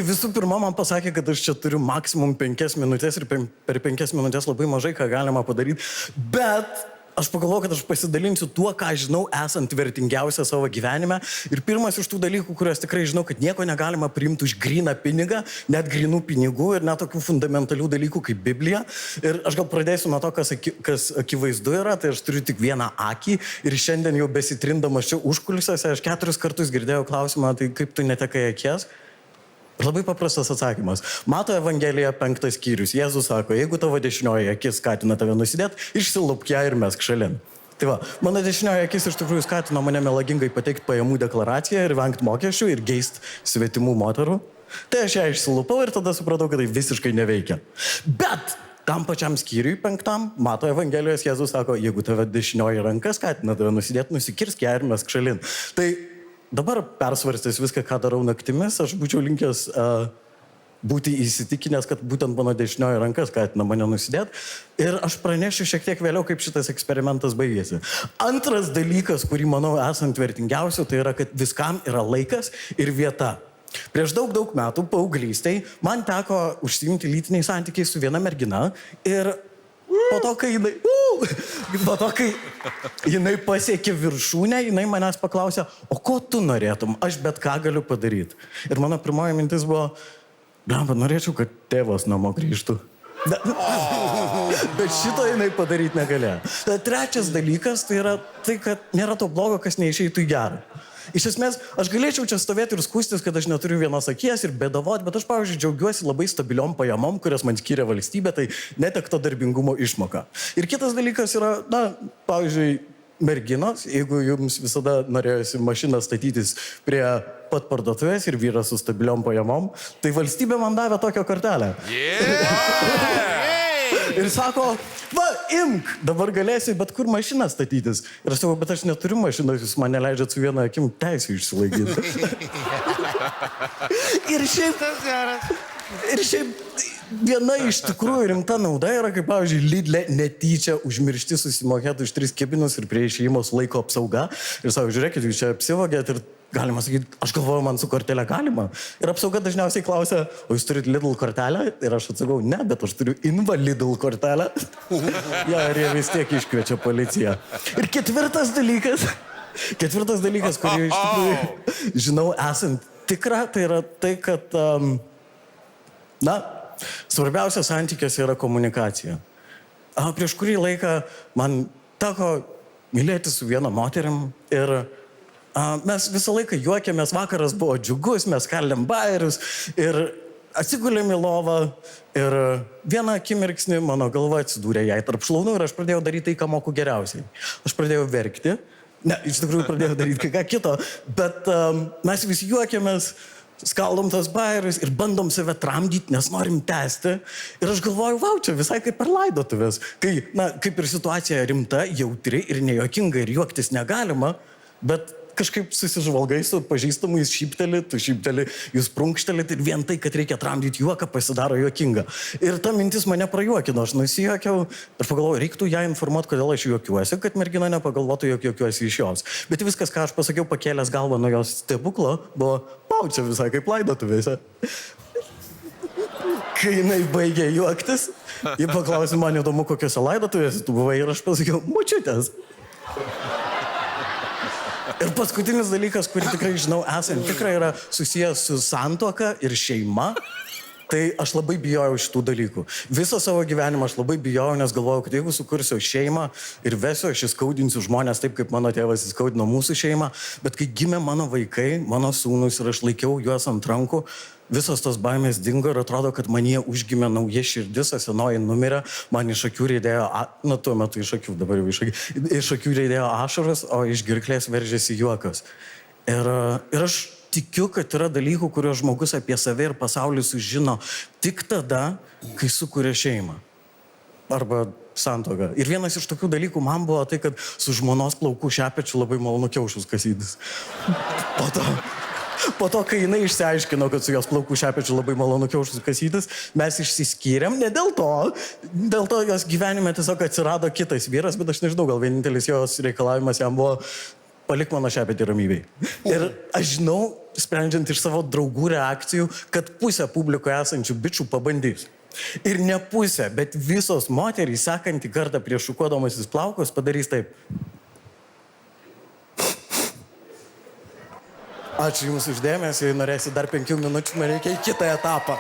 Tai visų pirma, man pasakė, kad aš čia turiu maksimum 5 minutės ir per 5 minutės labai mažai ką galima padaryti. Bet aš pagalvoju, kad aš pasidalinsiu tuo, ką žinau, esant vertingiausia savo gyvenime. Ir pirmas iš tų dalykų, kuriuos tikrai žinau, kad nieko negalima priimti už gryną pinigą, net grynų pinigų ir net tokių fundamentalių dalykų kaip Biblija. Ir aš gal pradėsiu nuo to, kas akivaizdu yra. Tai aš turiu tik vieną akį ir šiandien jau besitrindamas čia užkulisiuose, aš 4 kartus girdėjau klausimą, tai kaip tu netekai akies? Labai paprastas atsakymas. Mato Evangelija 5 skyrius. Jėzus sako, jeigu tavo dešinioji akis skatina tave nusidėt, išsilupk ją ir mesk šalin. Tai va, mano dešinioji akis iš tikrųjų skatino mane melagingai pateikti pajamų deklaraciją ir vengti mokesčių ir geist svetimų moterų. Tai aš ją išsilupau ir tada supratau, kad tai visiškai neveikia. Bet tam pačiam skyriui 5 Mato Evangelijos Jėzus sako, jeigu tave dešinioji ranka skatina tave nusidėt, nusikirsk ją ir mesk šalin. Tai dabar persvarstęs viską, ką darau naktimis, aš būčiau linkęs būti įsitikinęs, kad būtent mano dešinioji ranka skatina mane nusidėt. Ir aš pranešiu šiek tiek vėliau, kaip šitas eksperimentas baigėsi. Antras dalykas, kurį manau esant vertingiausiu, tai yra, kad viskam yra laikas ir vieta. Prieš daug metų paauglystėj man teko užsiimti lytiniais santykiais su viena mergina ir po to, kai jinai pasiekė viršūnę, jinai manęs paklausė, o ko tu norėtum, aš bet ką galiu padaryti. Ir mano pirmoji mintis buvo, norėčiau, kad tėvas namo grįžtų. Bet šito jinai padaryti negalėjo. Trečias dalykas tai yra tai, kad nėra to blogo, kas neišeitų į gerą. Iš esmės, aš galėčiau čia stovėti ir skųstis, kad aš neturiu vienos akies ir bėdavot, bet aš, pavyzdžiui, džiaugiuosi labai stabiliom pajamom, kurias man skiria valstybė, tai netekto darbingumo išmoka. Ir kitas dalykas yra, pavyzdžiui, merginos, jeigu jums visada norėjosi mašiną statytis prie pat parduotuvės ir vyras su stabiliom pajamom, tai valstybė man davė tokią kortelę. Ir sako, va, imk, dabar galėsi bet kur mašiną statytis. Ir aš sakau, bet aš neturiu mašinos, jūs man neleidžiat su viena akim teisų išsilaikyti. Ir šiaip viena iš tikrųjų rimta nauda yra, kaip, pavyzdžiui, Lidle netyčia užmiršti susimokėti už 3 kėbinus ir prie išėjimo laiko apsauga. Ir sako, žiūrėkit, jūs čia apsivogėt ir galima sakyti, aš galvoju, man su kortelė galima. Ir apsauga dažniausiai klausia, o jūs turit Lidl kortelę? Ir aš atsakau, ne, bet aš turiu Invalidl kortelę. Ja, ir jie vis tiek iškviečia policiją. Ir ketvirtas dalykas, kurį iš tikrųjų žinau esant tikra, tai yra tai, kad, svarbiausia santykiuose yra komunikacija. Prieš kurį laiką man teko mylėti su viena moterim ir mes visą laiką juokėmės, vakaras buvo džiugus, mes kaldėm bajerius ir atsigulėm į lovą ir vieną akimirksnį mano galva atsidūrė jai tarp šlaunų ir aš pradėjau daryti tai, ką moku geriausiai. Aš pradėjau verkti, ne, iš tikrųjų pradėjau daryti ką kito, bet mes vis juokėmės, skaldom tas bajerius ir bandom save tramdyti, nes norim tęsti. Ir aš galvoju, vau, čia visai kaip per laidotuvės, kai, kaip ir situacija rimta, jautri ir nejuokinga ir juoktis negalima, bet kažkaip susižvalgai su pažįstamais, tu šypteli, jūs prunkštelit ir vien tai, kad reikia tramdyti juoką, pasidaro juokinga. Ir ta mintis mane prajuokino, aš nusijuokiau ir pagalvojau, reiktų ją informuoti, kodėl aš juokiuosi, kad mergina nepagalvotų, jog juokiuosi iš jos. Bet viskas, ką aš pasakiau, pakėlęs galvą nuo jos stebuklo, buvo, vau, čia visai kaip laidotuvėse. Kai jinai baigė juoktis, ji paklausė, man įdomu, kokiose laidotuvėse tu buvai ir aš pasakiau, močiutės. Ir paskutinis dalykas, kurį tikrai žinau esant tikrai yra susijęs su santuoka ir šeima, tai aš labai bijojau šitų dalykų. Visą savo gyvenimą aš labai bijojau, nes galvojau, kad jeigu sukursiu šeimą ir vesiu, aš įskaudinsiu žmonės taip, kaip mano tėvas įskaudino mūsų šeimą, bet kai gimė mano vaikai, mano sūnus ir aš laikiau juos ant rankų, visos tos baimės dingo ir atrodo, kad manyje užgimė nauja širdis, o senoji numirė, man iš akių reidėjo, tuo metu iš akių, dabar jau iš akių reidėjo ašaros, o iš girklės veržėsi juokas. Ir aš tikiu, kad yra dalykų, kuriuos žmogus apie save ir pasaulį sužino tik tada, kai sukuria šeimą. Arba santuoką. Ir vienas iš tokių dalykų man buvo tai, kad su žmonos plaukų šepečiu labai malonu kiaušus kasytis. Po to, kai jinai išsiaiškino, kad su jos plaukų šepečiu labai malonu kiaušus kasytis, mes išsiskyrėm, ne dėl to jos gyvenime tiesiog atsirado kitas vyras, bet aš nežinau, gal vienintelis jos reikalavimas jam buvo palik mano šepetį ramybėj. Ir aš žinau, sprendžiant iš savo draugų reakcijų, kad pusė publikoje esančių bičių pabandys. Ir ne pusė, bet visos moterys sekantį kartą prieš šukuodamasis plaukus padarys taip. Ačiū Jums uždėmesį, jei norėsit dar 5 minučių, man reikia į kitą etapą.